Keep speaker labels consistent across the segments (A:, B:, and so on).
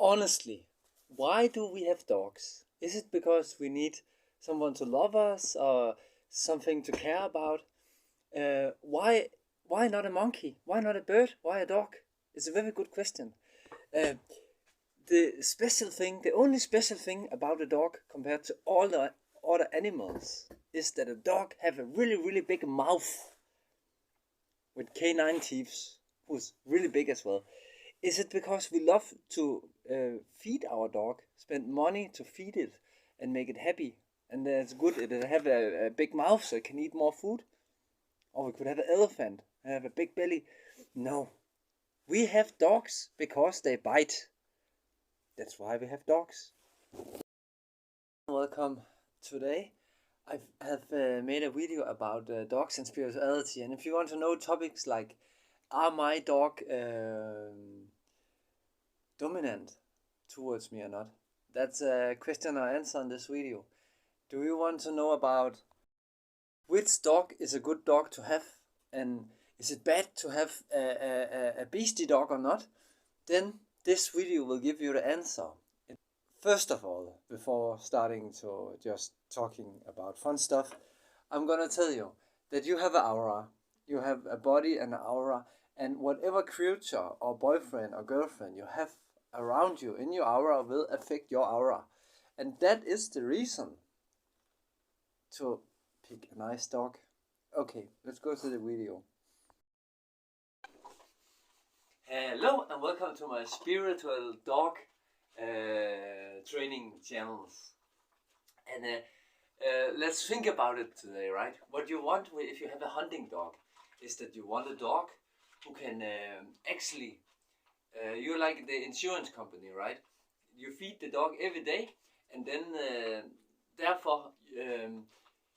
A: Honestly, why do we have dogs? Is it because we need someone to love us or something to care about? Why not a monkey? Why not a bird? Why a dog? It's a very good question. Uh, the only special thing about a dog compared to all the other animals is that a dog have a really big mouth with canine teeth, who's really big as well. Is it because we love to feed our dog, spend money to feed it and make it happy? And it's good it have a big mouth so it can eat more food? Or we could have an elephant and have a big belly. No. We have dogs because they bite. That's why we have dogs. Welcome. Today I have made a video about dogs and spirituality, and if you want to know topics like are my dog dominant towards me or not, that's a question I answer in this video. Do you want to know about which dog is a good dog to have, and is it bad to have a beastie dog or not? Then this video will give you the answer. First of all, before starting to just talking about fun stuff, I'm gonna tell you that you have an aura. You have a body and an aura, and whatever creature or boyfriend or girlfriend you have around you in your aura will affect your aura. And that is the reason to pick a nice dog. Okay, let's go to the video. Hello and welcome to my spiritual dog training channels. And let's think about it today, right? What you want if you have a hunting dog is that you want a dog who can actually, you're like the insurance company, right? You feed the dog every day, and then therefore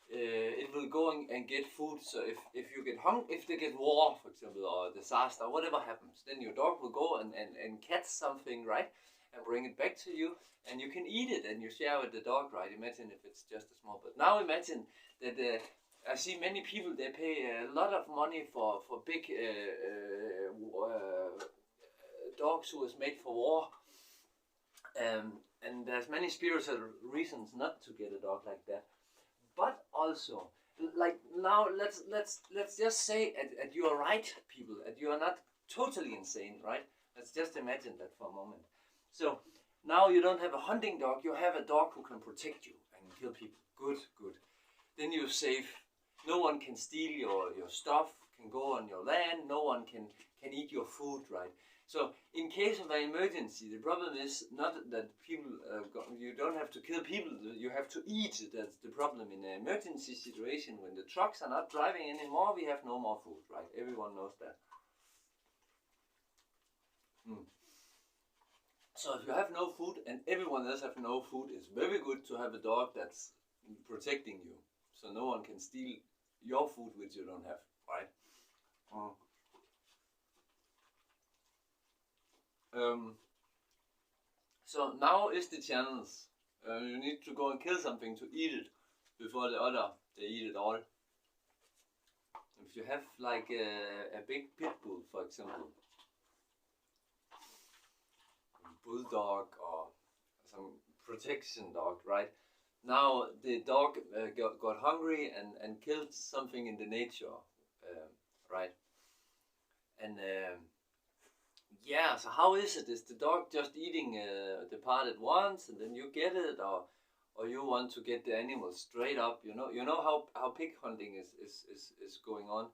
A: it will go and get food. So if you get if they get war, for example, or disaster, whatever happens, then your dog will go and catch something, right? And bring it back to you, and you can eat it and you share with the dog, right? Imagine if it's just a small, but now imagine that I see many people, they pay a lot of money for big dogs who is made for war, and there's many spiritual reasons not to get a dog like that. But also, like now, let's just say at you are right, people, that you are not totally insane, right? Let's just imagine that for a moment. So now you don't have a hunting dog, you have a dog who can protect you and kill people. Good. Then you're safe. No one can steal your stuff, can go on your land, no one can eat your food, right? So in case of an emergency, the problem is not that people, you don't have to kill people, you have to eat. That's the problem in an emergency situation. When the trucks are not driving anymore, we have no more food, right? Everyone knows that. So if you have no food and everyone else have no food, it's very good to have a dog that's protecting you. So no one can steal your food which you don't have, right? So now is the challenge. You need to go and kill something to eat it before the other, they eat it all. If you have like a big pit bull, for example, bulldog or some protection dog, right? Now the dog got hungry and killed something in the nature, right? And yeah, so how is it? Is the dog just eating the part at once and then you get it, or you want to get the animal straight up? You know how pig hunting is going on.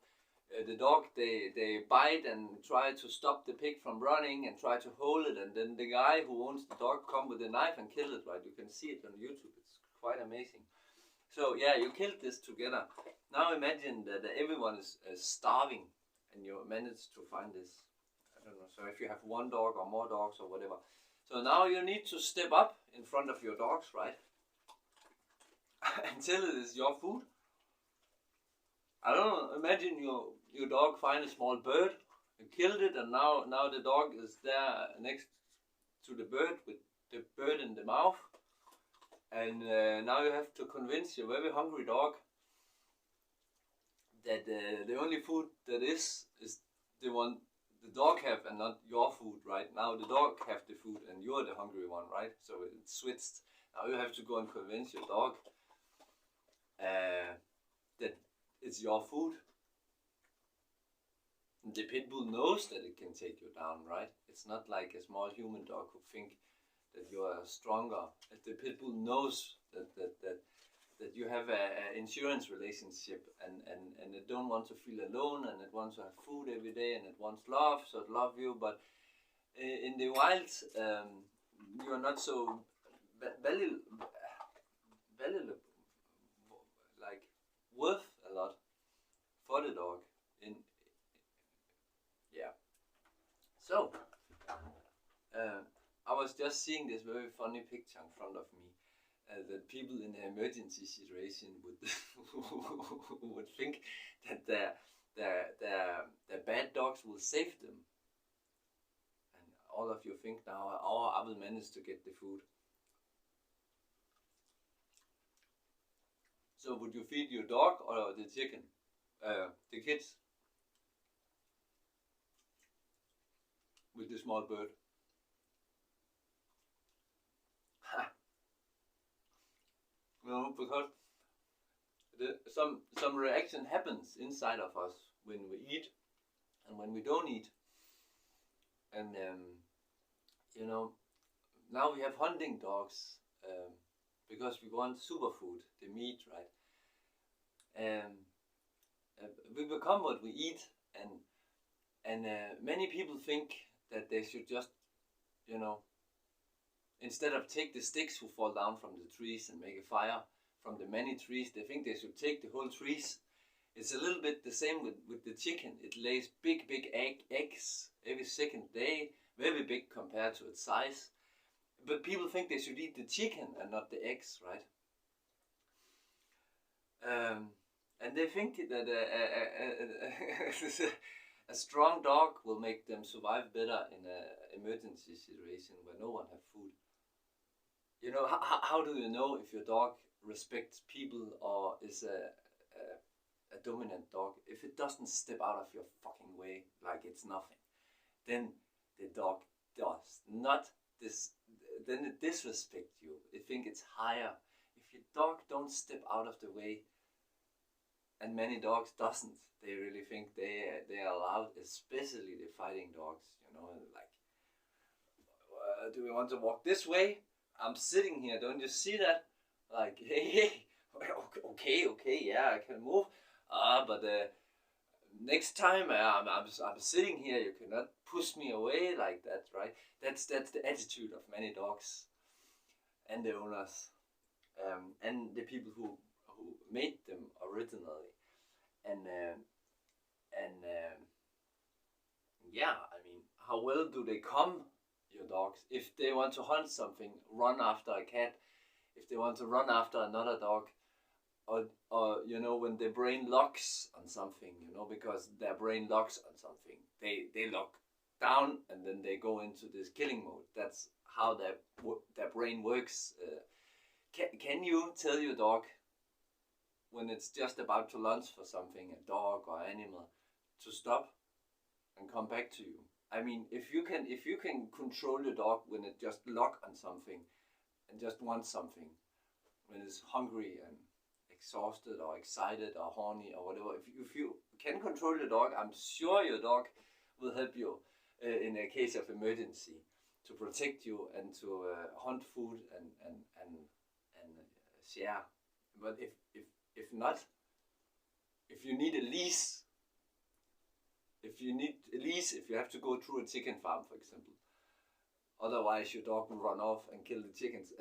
A: The dog, they bite and try to stop the pig from running and try to hold it, and then the guy who owns the dog come with a knife and kill it, right? You can see it on YouTube. It's quite amazing. So yeah, you killed this together. Now imagine that everyone is starving and you manage to find this. I don't know, so if you have one dog or more dogs or whatever. So now you need to step up in front of your dogs, right? Until it is your food. I don't know, imagine your dog find a small bird, you killed it, and now the dog is there next to the bird with the bird in the mouth. And now you have to convince your very hungry dog that the only food that is the one the dog have and not your food, right? Now the dog have the food and you're the hungry one, right? So it's switched. Now you have to go and convince your dog that it's your food. The pit bull knows that it can take you down, right? It's not like a small human dog who think that you are stronger. The pit bull knows that you have a insurance relationship and it don't want to feel alone, and it wants to have food every day, and it wants love, so it love you. But in the wild, you are not so valuable, like worth a lot for the dog. So I was just seeing this very funny picture in front of me. That people in an emergency situation would think that their bad dogs will save them, and all of you think now, oh, I will manage to get the food. So would you feed your dog or the chicken, the kids, with the small bird? No, because some reaction happens inside of us when we eat and when we don't eat. And you know, now we have hunting dogs because we want superfood, the meat, right? We become what we eat, and many people think that they should just, you know, instead of take the sticks who fall down from the trees and make a fire from the many trees, they think they should take the whole trees. It's a little bit the same with the chicken. It lays big eggs every second day, very big compared to its size. But people think they should eat the chicken and not the eggs, right? And they think that a strong dog will make them survive better in an emergency situation where no one has food. You know, how do you know if your dog respects people or is a dominant dog? If it doesn't step out of your fucking way like it's nothing, then the dog does not then it disrespects you. I think it's higher. If your dog don't step out of the way, and many dogs doesn't, they really think they are allowed, especially the fighting dogs. You know, like, do we want to walk this way? I'm sitting here, don't you see that? Like, hey, okay, yeah, I can move. But next time I'm sitting here, you cannot push me away like that, right? That's the attitude of many dogs and the owners and the people who made them originally. And yeah, I mean, how well do they come, your dogs? If they want to hunt something, run after a cat. If they want to run after another dog, or you know, when their brain locks on something, you know, because their brain locks on something, they lock down and then they go into this killing mode. That's how their brain works. Can you tell your dog when it's just about to lunge for something, a dog or animal, to stop and come back to you? I mean, if you can control your dog when it just lock on something and just wants something, when it's hungry and exhausted or excited or horny or whatever, if you can control your dog, I'm sure your dog will help you in a case of emergency, to protect you and to hunt food and share. But if not, if you need a leash, if you have to go through a chicken farm, for example, otherwise your dog will run off and kill the chickens,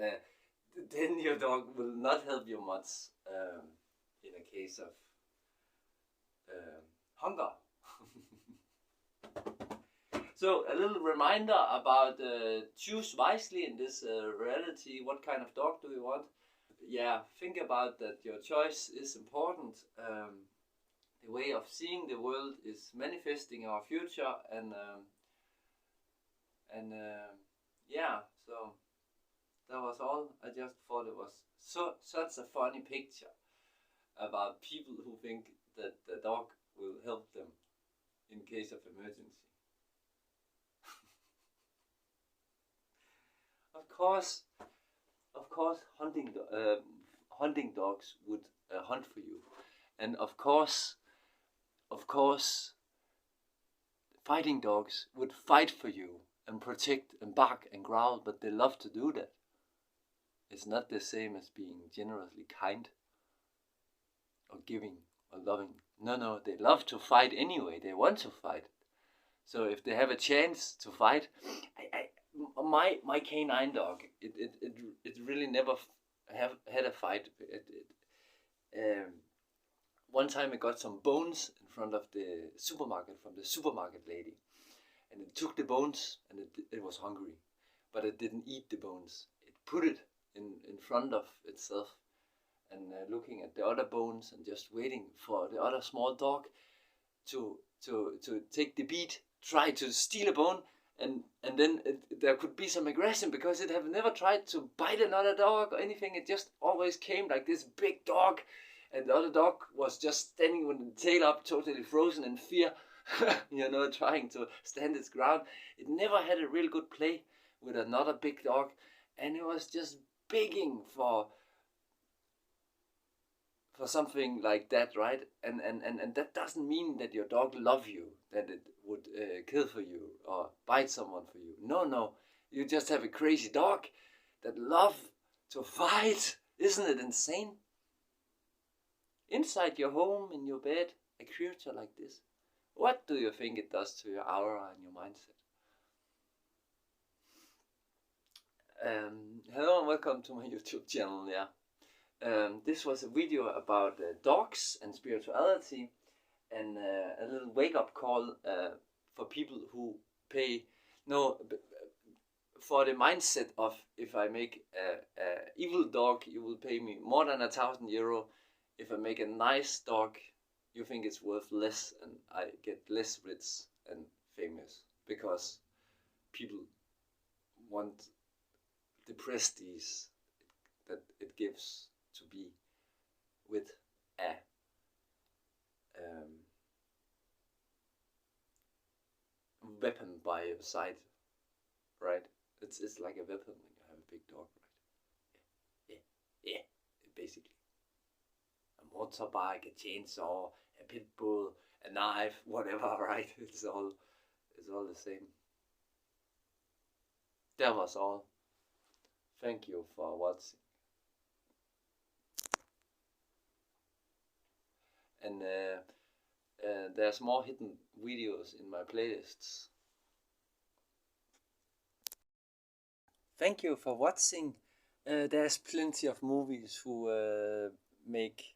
A: then your dog will not help you much in a case of hunger. So a little reminder about choose wisely in this reality. What kind of dog do you want? Yeah, think about that your choice is important. The way of seeing the world is manifesting our future, and yeah, so that was all. I just thought it was such a funny picture about people who think that the dog will help them in case of emergency. of course, hunting dogs would hunt for you, and of course, fighting dogs would fight for you and protect and bark and growl, but they love to do that. It's not the same as being generously kind or giving or loving. No, they love to fight anyway. They want to fight. So if they have a chance to fight, my canine dog, it really never have had a fight. One time it got some bones in front of the supermarket from the supermarket lady, and it took the bones, and it was hungry, but it didn't eat the bones. It put it in front of itself, and looking at the other bones and just waiting for the other small dog to take the beat, try to steal a bone, and then there could be some aggression because it have never tried to bite another dog or anything. It just always came like this big dog, and the other dog was just standing with the tail up, totally frozen in fear, trying to stand its ground. It never had a real good play with another big dog, and it was just begging for something like that, right? And that doesn't mean that your dog love you, that it would kill for you or bite someone for you. No, you just have a crazy dog that love to fight. Isn't it insane? Inside your home, in your bed, a creature like this, what do you think it does to your aura and your mindset? Hello and welcome to my YouTube channel. This was a video about dogs and spirituality, and a little wake-up call for people who pay for the mindset of, if I make a evil dog, you will pay me more than €1,000. If I make a nice dog, you think it's worth less, and I get less rich and famous because people want the prestige that it gives to be with a weapon by your side, right? It's like a weapon when you have a big dog, right? Yeah, basically. A motorbike, a chainsaw, a pit bull, a knife, whatever, right? It's all the same. That was all. Thank you for watching. And there's more hidden videos in my playlists. Thank you for watching. There's plenty of movies who make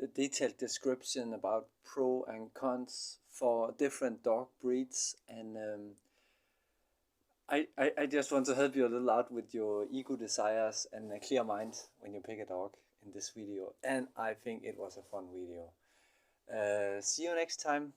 A: a detailed description about pro and cons for different dog breeds, and I just want to help you a little out with your ego desires and a clear mind when you pick a dog in this video, and I think it was a fun video. See you next time.